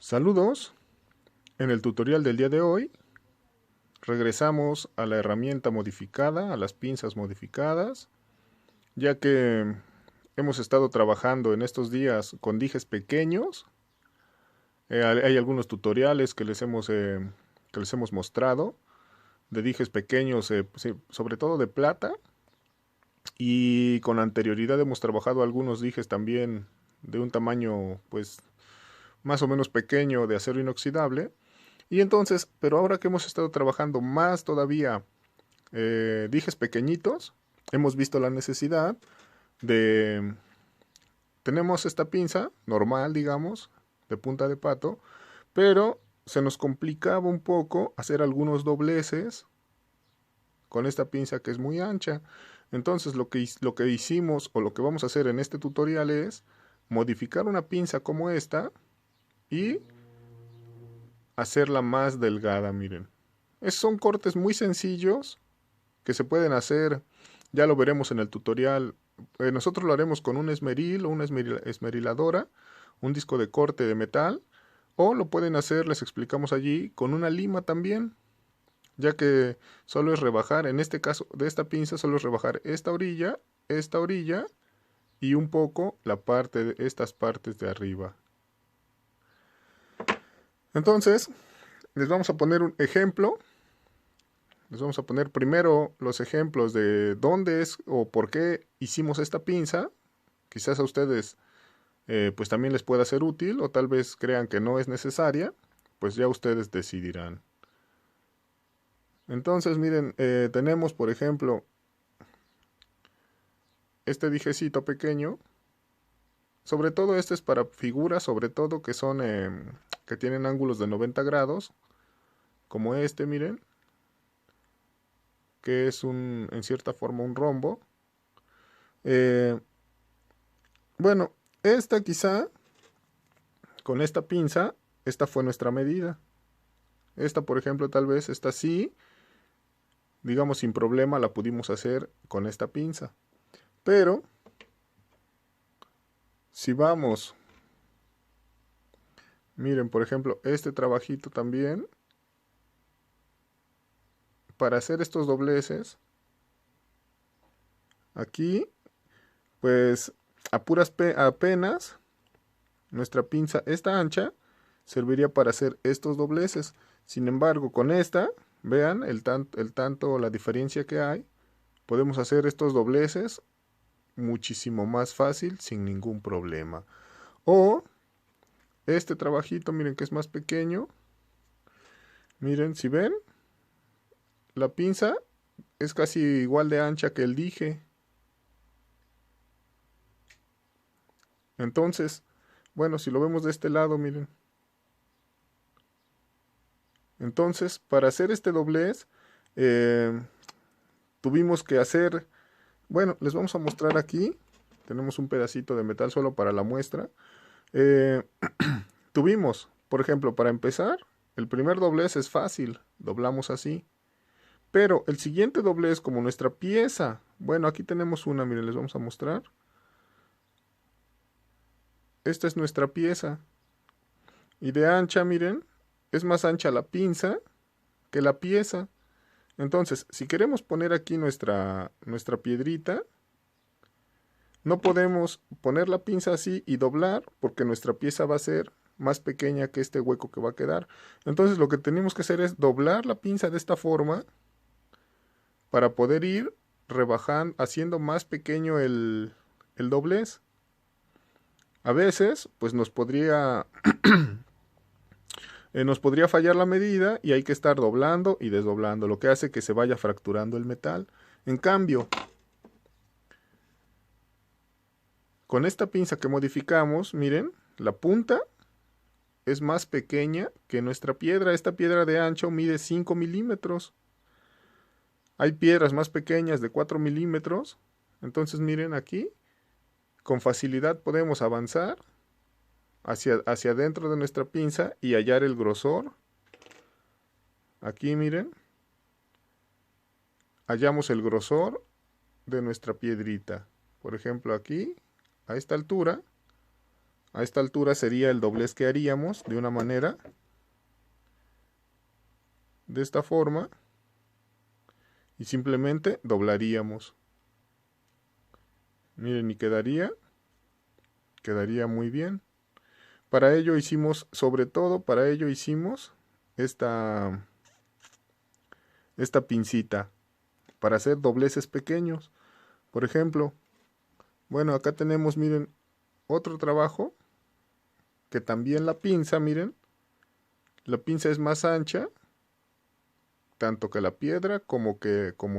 Saludos, en el tutorial del día de hoy regresamos a la herramienta modificada, a las pinzas modificadas, ya que hemos estado trabajando en estos días con dijes pequeños. Hay algunos tutoriales que les hemos mostrado de dijes pequeños, sí, sobre todo de plata, y con anterioridad hemos trabajado algunos dijes también de un tamaño pues más o menos pequeño de acero inoxidable. Y entonces, pero ahora que hemos estado trabajando más todavía dijes pequeñitos, hemos visto la necesidad de... Tenemos esta pinza normal, digamos, de punta de pato, pero se nos complicaba un poco hacer algunos dobleces con esta pinza que es muy ancha. Entonces lo que hicimos o lo que vamos a hacer en este tutorial es modificar una pinza como esta y hacerla más delgada, miren. Son cortes muy sencillos que se pueden hacer, ya lo veremos en el tutorial. Nosotros lo haremos con un esmeril o una esmeriladora, un disco de corte de metal, o lo pueden hacer, les explicamos allí, con una lima también, ya que solo es rebajar, en este caso de esta pinza, solo es rebajar esta orilla y un poco la parte de estas partes de arriba. Entonces, les vamos a poner un ejemplo. Les vamos a poner primero los ejemplos de dónde es o por qué hicimos esta pinza. Quizás a ustedes pues también les pueda ser útil o tal vez crean que no es necesaria. Pues ya ustedes decidirán. Entonces miren, tenemos por ejemplo este dijecito pequeño. Sobre todo este es para figuras, sobre todo que son que tienen ángulos de 90 grados. Como este, miren, que es en cierta forma un rombo. Eh, bueno, esta quizá, con esta pinza, esta fue nuestra medida. Esta, por ejemplo, tal vez, esta sí, digamos sin problema, la pudimos hacer con esta pinza. Pero, si vamos, miren, por ejemplo, este trabajito también, para hacer estos dobleces, aquí, pues, apenas, nuestra pinza, esta ancha, serviría para hacer estos dobleces. Sin embargo, con esta, vean la diferencia que hay. Podemos hacer estos dobleces muchísimo más fácil, sin ningún problema. O este trabajito, miren que es más pequeño. Miren, si ven, la pinza es casi igual de ancha que el dije. Entonces, bueno, si lo vemos de este lado, miren. Entonces, para hacer este doblez, eh, tuvimos que hacer, bueno, les vamos a mostrar aquí. Tenemos un pedacito de metal solo para la muestra. Eh, tuvimos, por ejemplo, para empezar, el primer doblez es fácil, doblamos así. Pero el siguiente doblez, como nuestra pieza, bueno, aquí tenemos una, miren, les vamos a mostrar. Esta es nuestra pieza. Y de ancha, miren, es más ancha la pinza que la pieza. Entonces, si queremos poner aquí nuestra piedrita, no podemos poner la pinza así y doblar porque nuestra pieza va a ser más pequeña que este hueco que va a quedar. Entonces lo que tenemos que hacer es doblar la pinza de esta forma para poder ir rebajando, haciendo más pequeño el doblez. A veces, pues nos podría fallar la medida y hay que estar doblando y desdoblando, lo que hace que se vaya fracturando el metal. En cambio, con esta pinza que modificamos, miren, la punta es más pequeña que nuestra piedra. Esta piedra de ancho mide 5 milímetros. Hay piedras más pequeñas de 4 milímetros. Entonces miren aquí, con facilidad podemos avanzar hacia adentro de nuestra pinza y hallar el grosor. Aquí miren, hallamos el grosor de nuestra piedrita. Por ejemplo aquí, a esta altura, A esta altura sería el doblez que haríamos de una manera, de esta forma, y simplemente doblaríamos. Miren, y quedaría muy bien. Para ello hicimos, sobre todo para ello hicimos esta pincita, para hacer dobleces pequeños. Por ejemplo, bueno, acá tenemos, miren, otro trabajo, que también la pinza, miren, la pinza es más ancha, tanto que la piedra como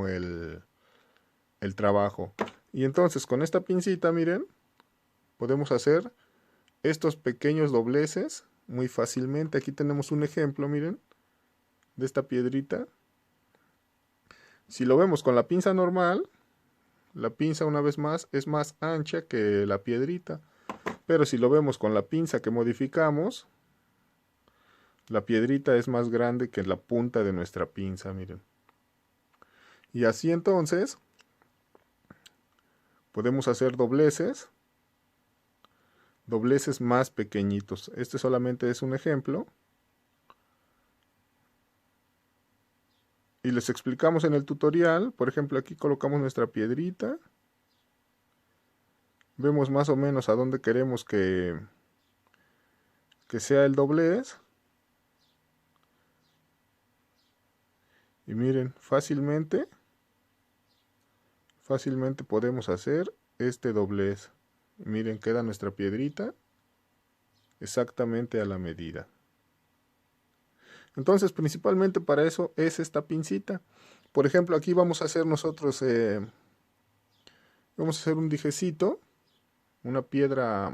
el trabajo. Y entonces con esta pincita, miren, podemos hacer estos pequeños dobleces muy fácilmente. Aquí tenemos un ejemplo, miren, de esta piedrita. Si lo vemos con la pinza normal, la pinza, una vez más, es más ancha que la piedrita. Pero si lo vemos con la pinza que modificamos, la piedrita es más grande que la punta de nuestra pinza, miren. Y así entonces podemos hacer dobleces más pequeñitos. Este solamente es un ejemplo. Y les explicamos en el tutorial. Por ejemplo, aquí colocamos nuestra piedrita. Vemos más o menos a dónde queremos que sea el doblez. Y miren, fácilmente podemos hacer este doblez. Miren, queda nuestra piedrita exactamente a la medida. Entonces, principalmente para eso es esta pincita. Por ejemplo, aquí vamos a hacer nosotros, vamos a hacer un dijecito, una piedra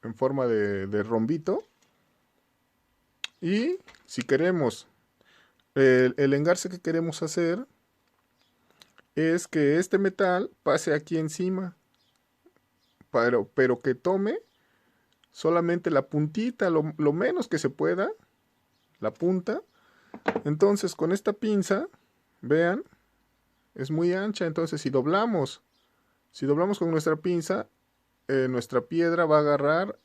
en forma de rombito. Y si queremos, el engarce que queremos hacer es que este metal pase aquí encima, pero que tome solamente la puntita, lo menos que se pueda, la punta. Entonces con esta pinza, vean, es muy ancha. Entonces si doblamos con nuestra pinza, nuestra piedra va a agarrar,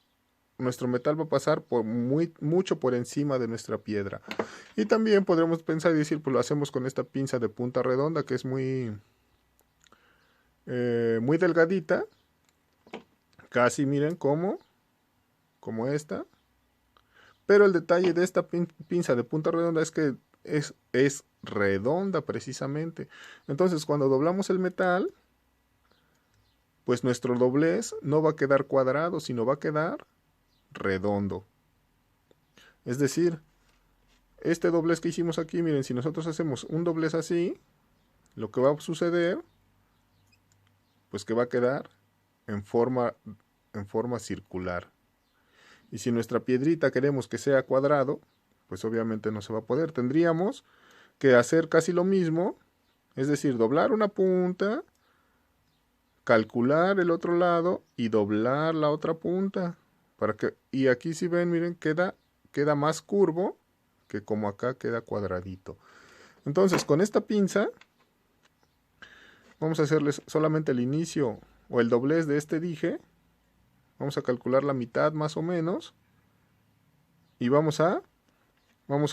nuestro metal va a pasar mucho por encima de nuestra piedra. Y también podremos pensar y decir, pues lo hacemos con esta pinza de punta redonda, que es muy delgadita, casi miren como esta. Pero el detalle de esta pinza de punta redonda es que es redonda precisamente. Entonces cuando doblamos el metal, pues nuestro doblez no va a quedar cuadrado, sino va a quedar redondo. Es decir, este doblez que hicimos aquí, miren, si nosotros hacemos un doblez así, lo que va a suceder, pues que va a quedar en forma circular. Y si nuestra piedrita queremos que sea cuadrado, pues obviamente no se va a poder. Tendríamos que hacer casi lo mismo, es decir, doblar una punta, calcular el otro lado y doblar la otra punta. Y aquí si ven, miren, queda más curvo que como acá queda cuadradito. Entonces con esta pinza vamos a hacerles solamente el inicio o el doblez de este dije. Vamos a calcular la mitad más o menos. Y vamos a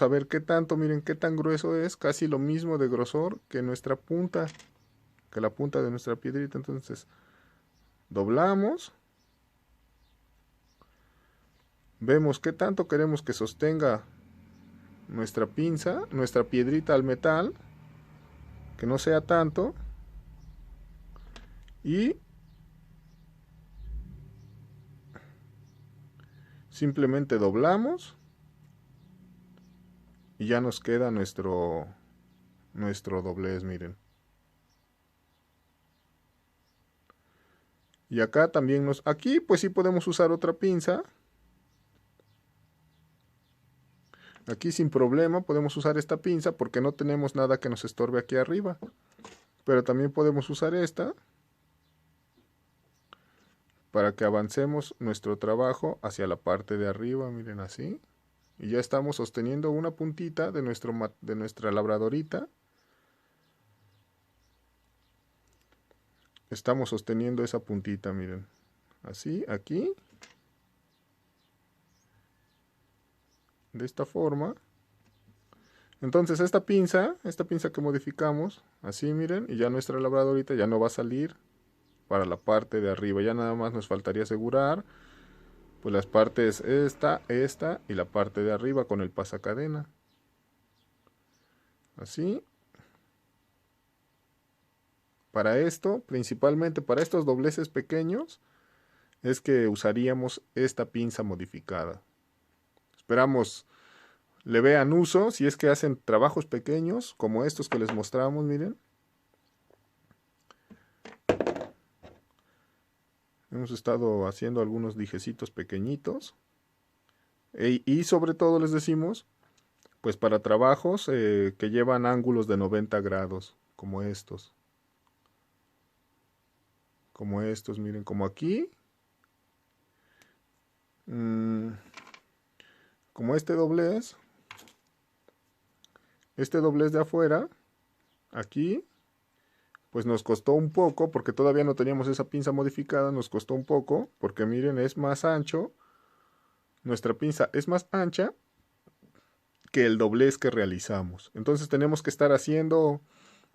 ver qué tanto, miren qué tan grueso es. Casi lo mismo de grosor que nuestra punta, que la punta de nuestra piedrita. Entonces doblamos. Vemos qué tanto queremos que sostenga nuestra pinza, nuestra piedrita al metal. Que no sea tanto. Y simplemente doblamos y ya nos queda nuestro doblez, miren. Y acá también aquí pues sí podemos usar otra pinza. Aquí sin problema podemos usar esta pinza porque no tenemos nada que nos estorbe aquí arriba. Pero también podemos usar esta para que avancemos nuestro trabajo hacia la parte de arriba, miren así. Y ya estamos sosteniendo una puntita de nuestra labradorita. Estamos sosteniendo esa puntita, miren. Así, aquí. de esta forma. Entonces esta pinza que modificamos, así miren, y ya nuestra labradorita ya no va a salir para la parte de arriba. Ya nada más nos faltaría asegurar pues las partes esta y la parte de arriba con el pasacadena. Así. Para esto, principalmente para estos dobleces pequeños, es que usaríamos esta pinza modificada. Esperamos le vean uso si es que hacen trabajos pequeños como estos que les mostramos, miren. Hemos estado haciendo algunos dijecitos pequeñitos. Y sobre todo les decimos, pues para trabajos que llevan ángulos de 90 grados, como estos. Como estos, miren, como aquí. Como este doblez. Este doblez de afuera, aquí, pues nos costó un poco, porque todavía no teníamos esa pinza modificada, nos costó un poco, porque miren, es más ancho. Nuestra pinza es más ancha que el doblez que realizamos. Entonces tenemos que estar haciendo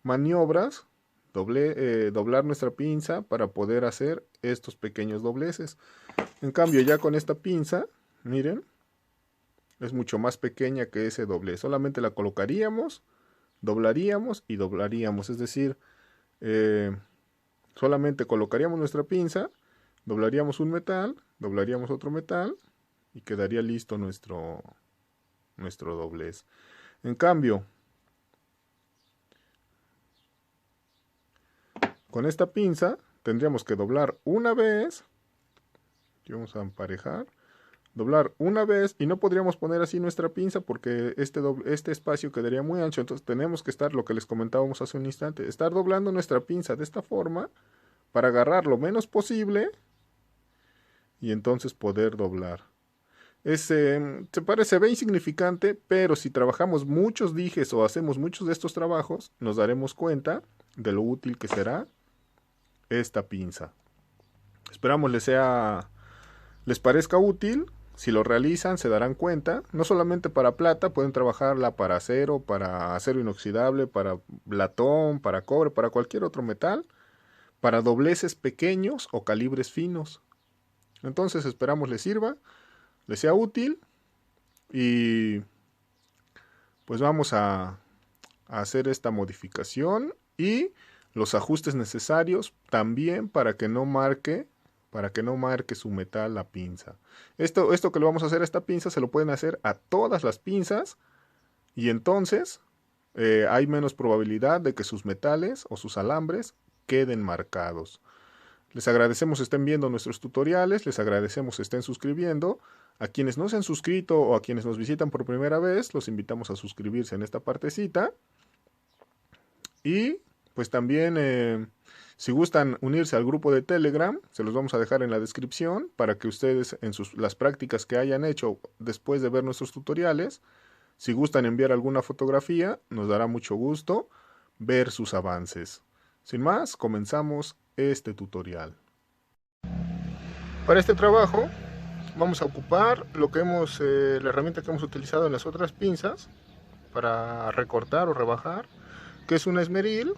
maniobras, doblar nuestra pinza para poder hacer estos pequeños dobleces. En cambio, ya con esta pinza, miren, es mucho más pequeña que ese doblez. Solamente la colocaríamos, doblaríamos y doblaríamos. Es decir, solamente colocaríamos nuestra pinza, doblaríamos un metal, doblaríamos otro metal y quedaría listo nuestro doblez. En cambio, con esta pinza tendríamos que doblar una vez. Aquí vamos a emparejar. Doblar una vez y no podríamos poner así nuestra pinza porque este espacio quedaría muy ancho. Entonces tenemos que estar, lo que les comentábamos hace un instante, estar doblando nuestra pinza de esta forma para agarrar lo menos posible y entonces poder doblar. Se ve insignificante, pero si trabajamos muchos dijes o hacemos muchos de estos trabajos, nos daremos cuenta de lo útil que será esta pinza. Esperamos les parezca útil. Si lo realizan, se darán cuenta. No solamente para plata, pueden trabajarla para acero inoxidable, para latón, para cobre, para cualquier otro metal, para dobleces pequeños o calibres finos. Entonces esperamos les sirva, les sea útil y pues vamos a hacer esta modificación y los ajustes necesarios también para que no marque su metal la pinza. Esto que le vamos a hacer a esta pinza se lo pueden hacer a todas las pinzas y entonces hay menos probabilidad de que sus metales o sus alambres queden marcados. Les agradecemos estén viendo nuestros tutoriales, les agradecemos estén suscribiendo. A quienes no se han suscrito o a quienes nos visitan por primera vez, los invitamos a suscribirse en esta partecita. Y pues también si gustan unirse al grupo de Telegram, se los vamos a dejar en la descripción para que ustedes en las prácticas que hayan hecho después de ver nuestros tutoriales, si gustan enviar alguna fotografía, nos dará mucho gusto ver sus avances. Sin más, comenzamos este tutorial. Para este trabajo vamos a ocupar la herramienta que hemos utilizado en las otras pinzas para recortar o rebajar, que es un esmeril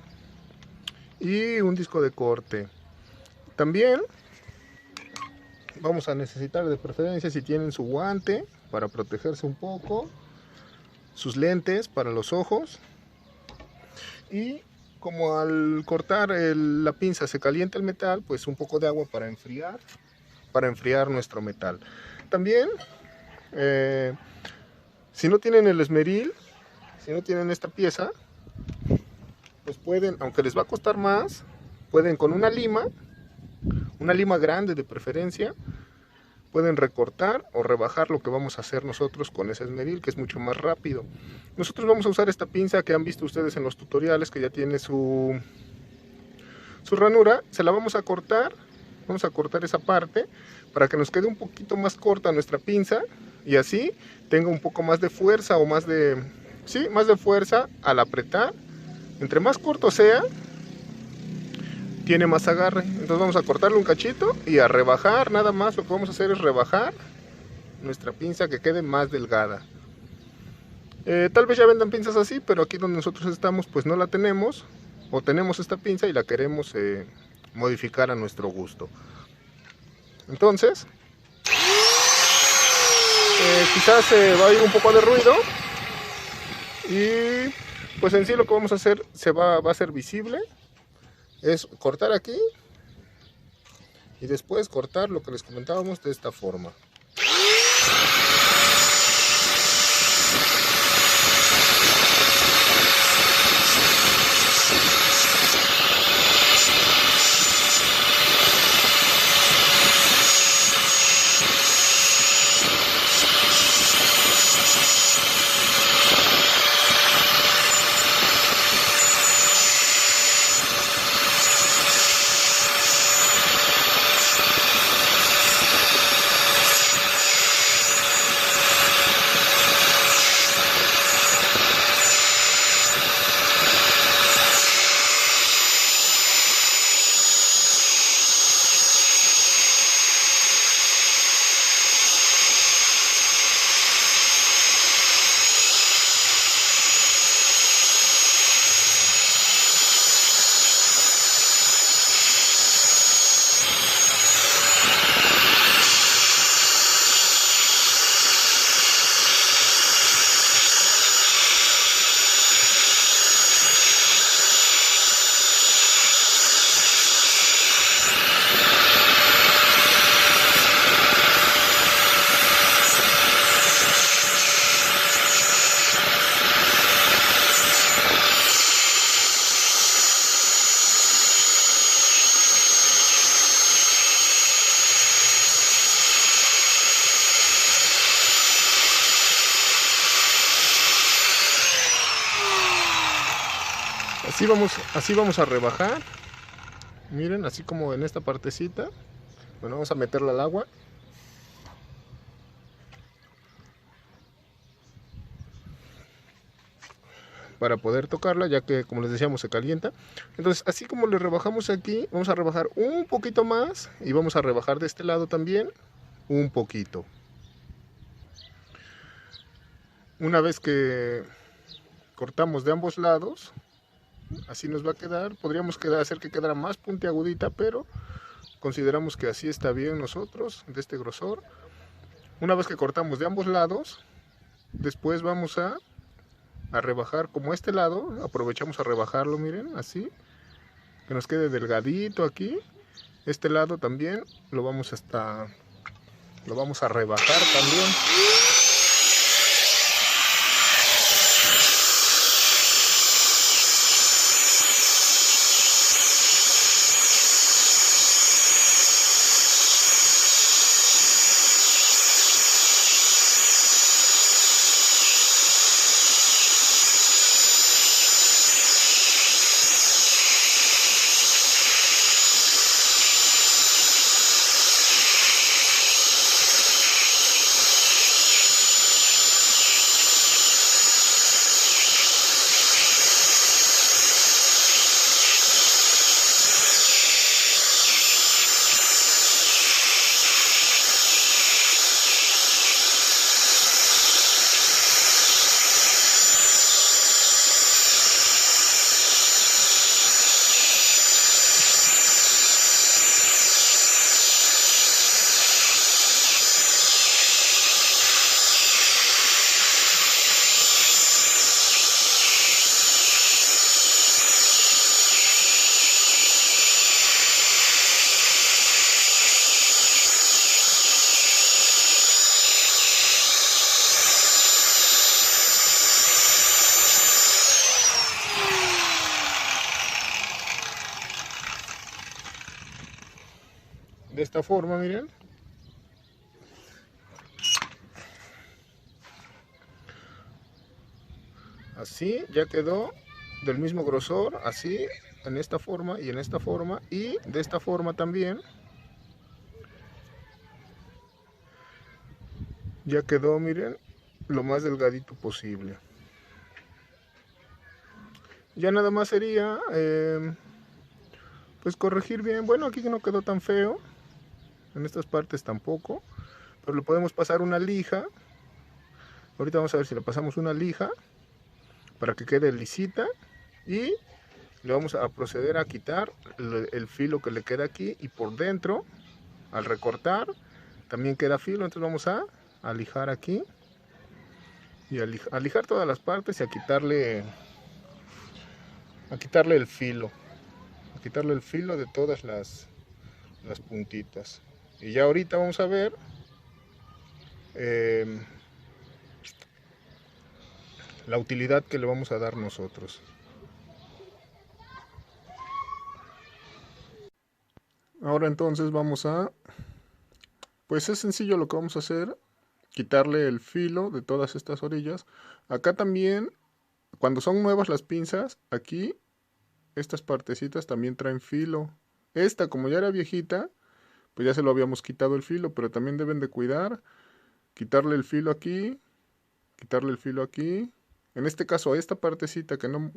y un disco de corte. También vamos a necesitar, de preferencia, si tienen su guante para protegerse un poco, sus lentes para los ojos, y como al cortar la pinza se calienta el metal, pues un poco de agua para enfriar nuestro metal. También si no tienen el esmeril, si no tienen esta pieza, pues pueden, aunque les va a costar más, pueden con una lima grande de preferencia, pueden recortar o rebajar lo que vamos a hacer nosotros con ese esmeril, que es mucho más rápido. Nosotros vamos a usar esta pinza que han visto ustedes en los tutoriales, que ya tiene su ranura. Se la vamos a cortar esa parte para que nos quede un poquito más corta nuestra pinza y así tenga un poco más de fuerza o más de fuerza al apretar. Entre más corto sea, tiene más agarre. Entonces vamos a cortarle un cachito y a rebajar. Nada más lo que vamos a hacer es rebajar nuestra pinza que quede más delgada. Tal vez ya vendan pinzas así, pero aquí donde nosotros estamos pues no la tenemos, o tenemos esta pinza y la queremos modificar a nuestro gusto. Entonces, quizás va a ir un poco de ruido y pues en sí lo que vamos a hacer va a ser visible, es cortar aquí y después cortar lo que les comentábamos de esta forma. Así vamos a rebajar. Miren, así como en esta partecita. Bueno, vamos a meterla al agua. Para poder tocarla, ya que como les decíamos se calienta. Entonces así como le rebajamos aquí, vamos a rebajar un poquito más. Y vamos a rebajar de este lado también un poquito. Una vez que cortamos de ambos lados, así nos va a quedar. Podríamos hacer que quedara más puntiagudita, pero consideramos que así está bien nosotros, de este grosor. Una vez que cortamos de ambos lados, después vamos a rebajar como este lado. Aprovechamos a rebajarlo, miren, así, que nos quede delgadito aquí. Este lado también lo vamos a rebajar también. De esta forma, miren. Así ya quedó del mismo grosor, así, en esta forma y en esta forma, y de esta forma también. Ya quedó, miren, lo más delgadito posible. Ya nada más sería pues corregir bien. Bueno, aquí no quedó tan feo, en estas partes tampoco, pero le podemos pasar una lija Ahorita vamos a ver si le pasamos una lija para que quede lisita y le vamos a proceder a quitar el filo que le queda aquí, y por dentro al recortar también queda filo. Entonces vamos a lijar aquí y a lijar todas las partes y a quitarle el filo, de todas las puntitas. Y ya ahorita vamos a ver la utilidad que le vamos a dar nosotros. Ahora entonces pues es sencillo lo que vamos a hacer: quitarle el filo de todas estas orillas. Acá también, cuando son nuevas las pinzas, aquí estas partecitas también traen filo. Esta, como ya era viejita, pues ya se lo habíamos quitado el filo, pero también deben de cuidar, quitarle el filo aquí, quitarle el filo aquí. En este caso, a esta partecita que no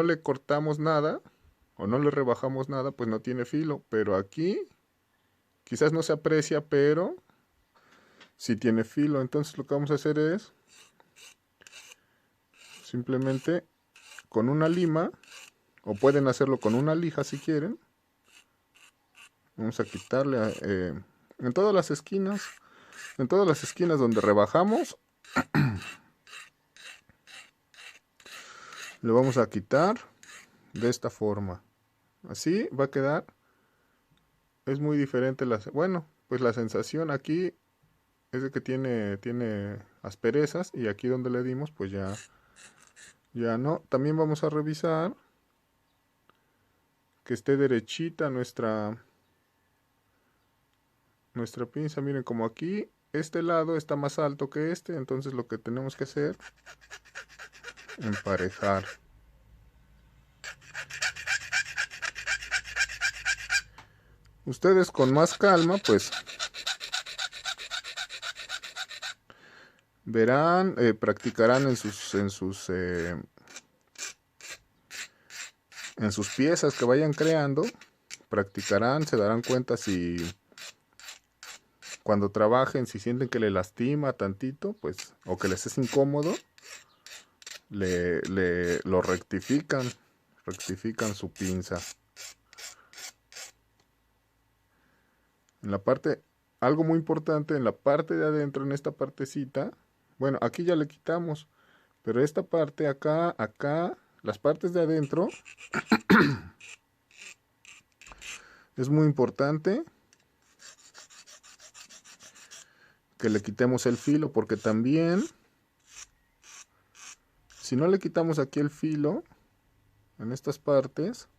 le cortamos nada o no le rebajamos nada, pues no tiene filo. Pero aquí quizás no se aprecia, pero sí tiene filo. Entonces lo que vamos a hacer es simplemente con una lima, o pueden hacerlo con una lija si quieren. Vamos a quitarle en todas las esquinas donde rebajamos, le vamos a quitar de esta forma. Así va a quedar. Es muy diferente bueno, pues la sensación aquí es de que tiene asperezas, y aquí donde le dimos pues ya no. También vamos a revisar que esté derechita nuestra pinza. Miren, como aquí este lado está más alto que este, entonces lo que tenemos que hacer, emparejar. Ustedes con más calma pues verán, practicarán en sus piezas que vayan creando. Practicarán, se darán cuenta si cuando trabajen, si sienten que le lastima tantito, pues, o que les es incómodo, lo rectifican su pinza. En la parte, algo muy importante, en la parte de adentro, en esta partecita, bueno, aquí ya le quitamos, pero esta parte acá, las partes de adentro, es muy importante que le quitemos el filo, porque también, si no le quitamos aquí el filo, en estas partes,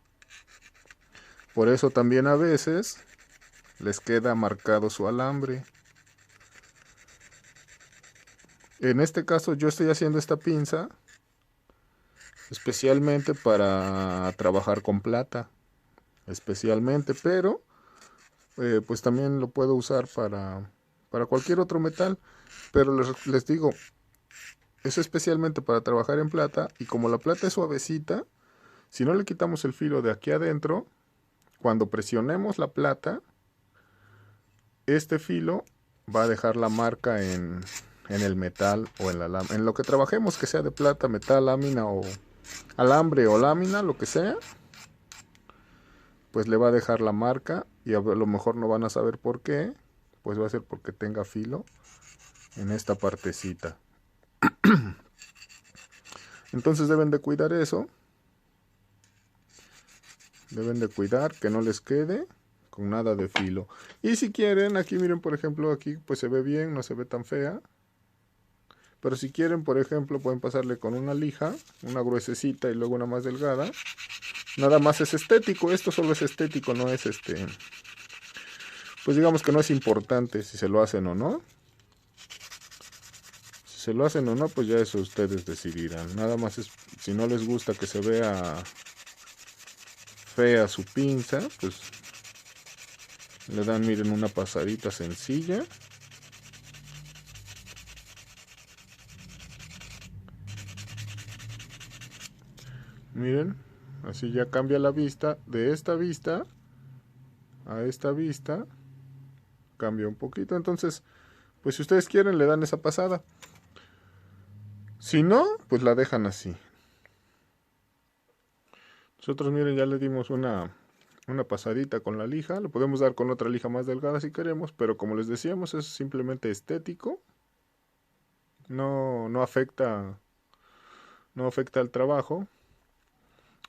por eso también a veces les queda marcado su alambre. En este caso yo estoy haciendo esta pinza especialmente para trabajar con plata, especialmente, pero pues también lo puedo usar para cualquier otro metal, pero les digo, es especialmente para trabajar en plata. Y como la plata es suavecita, si no le quitamos el filo de aquí adentro, cuando presionemos la plata, este filo va a dejar la marca en el metal o en lo que trabajemos, que sea de plata, metal, lámina o alambre o lámina, lo que sea, pues le va a dejar la marca, y a lo mejor no van a saber por qué, pues va a ser porque tenga filo en esta partecita. Entonces deben de cuidar eso, deben de cuidar que no les quede con nada de filo. Y si quieren, aquí miren, por ejemplo, aquí pues se ve bien, no se ve tan fea. Pero si quieren, por ejemplo, pueden pasarle con una lija, una gruesecita y luego una más delgada. Nada más es estético, esto solo es estético, no es pues digamos que no es importante si se lo hacen o no. Si se lo hacen o no, pues ya eso ustedes decidirán. Nada más es, si no les gusta que se vea fea su pinza, pues le dan, miren, una pasadita sencilla. Miren, así ya cambia la vista. De esta vista a esta vista cambia un poquito. Entonces pues si ustedes quieren le dan esa pasada. Si no, pues la dejan así. Nosotros, miren, ya le dimos una pasadita con la lija. Lo podemos dar con otra lija más delgada si queremos, pero como les decíamos, es simplemente estético. No afecta al trabajo.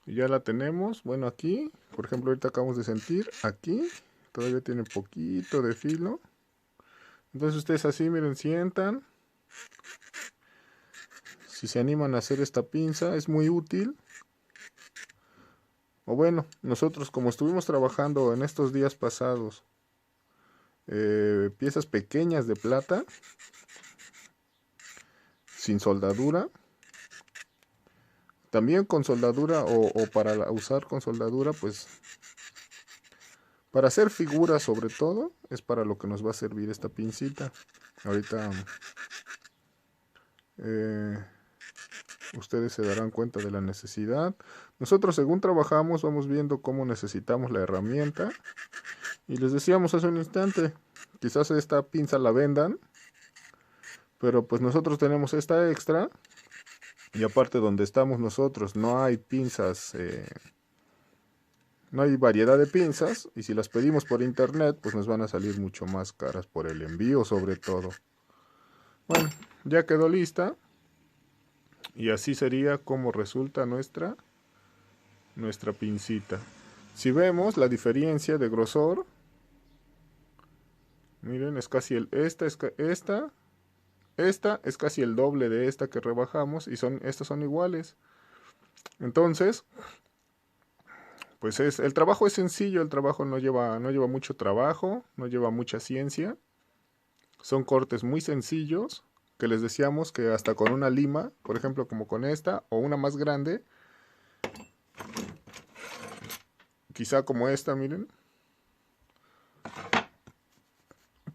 Y ya la tenemos. Bueno, aquí, por ejemplo, ahorita acabamos de sentir, aquí todavía tiene poquito de filo. Entonces ustedes así, miren, sientan. Si se animan a hacer esta pinza, es muy útil. O bueno, nosotros como estuvimos trabajando en estos días pasados, piezas pequeñas de plata, sin soldadura, también con soldadura o para usar con soldadura, pues para hacer figuras sobre todo, es para lo que nos va a servir esta pincita. Ahorita ustedes se darán cuenta de la necesidad. Nosotros según trabajamos vamos viendo cómo necesitamos la herramienta. Y les decíamos hace un instante, quizás esta pinza la vendan, pero pues nosotros tenemos esta extra. Y aparte donde estamos nosotros no hay pinzas, no hay variedad de pinzas. Y si las pedimos por internet, pues nos van a salir mucho más caras por el envío sobre todo. Bueno, ya quedó lista. Y así sería como resulta nuestra pincita. Si vemos la diferencia de grosor, miren, es casi esta es casi el doble de esta que rebajamos y estas son iguales. Entonces, pues el trabajo es sencillo, el trabajo no lleva mucho trabajo, no lleva mucha ciencia. Son cortes muy sencillos que les decíamos que hasta con una lima, por ejemplo como con esta o una más grande, quizá como esta, miren,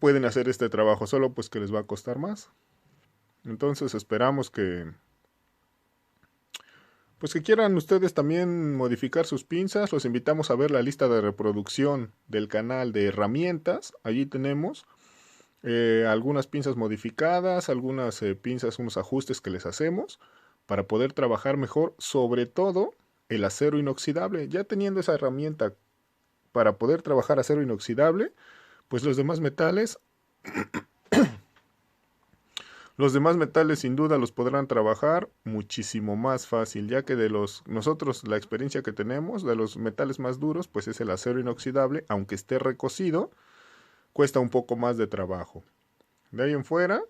pueden hacer este trabajo, solo pues que les va a costar más. Entonces esperamos que pues que quieran ustedes también modificar sus pinzas. Los invitamos a ver la lista de reproducción del canal de herramientas. Allí tenemos algunas pinzas modificadas, algunas pinzas, unos ajustes que les hacemos para poder trabajar mejor, sobre todo el acero inoxidable. Ya teniendo esa herramienta para poder trabajar acero inoxidable, pues los demás metales sin duda los podrán trabajar muchísimo más fácil, ya que nosotros la experiencia que tenemos de los metales más duros, pues es el acero inoxidable, aunque esté recocido, cuesta un poco más de trabajo. De ahí en fuera,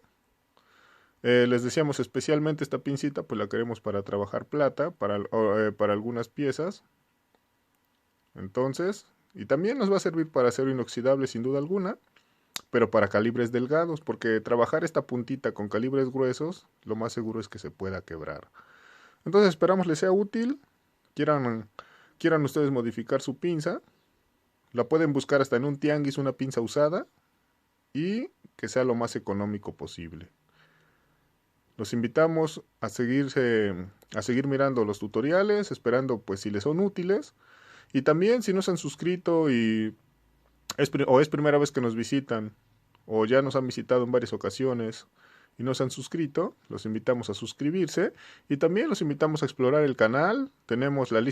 les decíamos especialmente esta pincita, pues la queremos para trabajar plata, para algunas piezas. Entonces, y también nos va a servir para acero inoxidable sin duda alguna, pero para calibres delgados, porque trabajar esta puntita con calibres gruesos, lo más seguro es que se pueda quebrar. Entonces esperamos les sea útil. Quieran ustedes modificar su pinza, la pueden buscar hasta en un tianguis una pinza usada y que sea lo más económico posible. Los invitamos a seguir mirando los tutoriales, esperando pues si les son útiles. Y también si no se han suscrito o es primera vez que nos visitan, o ya nos han visitado en varias ocasiones y no se han suscrito, los invitamos a suscribirse y también los invitamos a explorar el canal. Tenemos las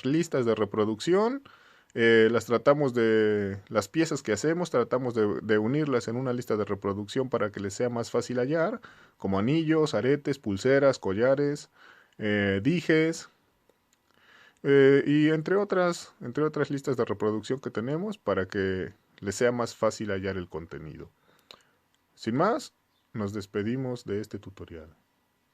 listas de reproducción, las piezas que hacemos, tratamos de unirlas en una lista de reproducción para que les sea más fácil hallar, como anillos, aretes, pulseras, collares, dijes, y entre otras listas de reproducción que tenemos para que les sea más fácil hallar el contenido. Sin más, nos despedimos de este tutorial.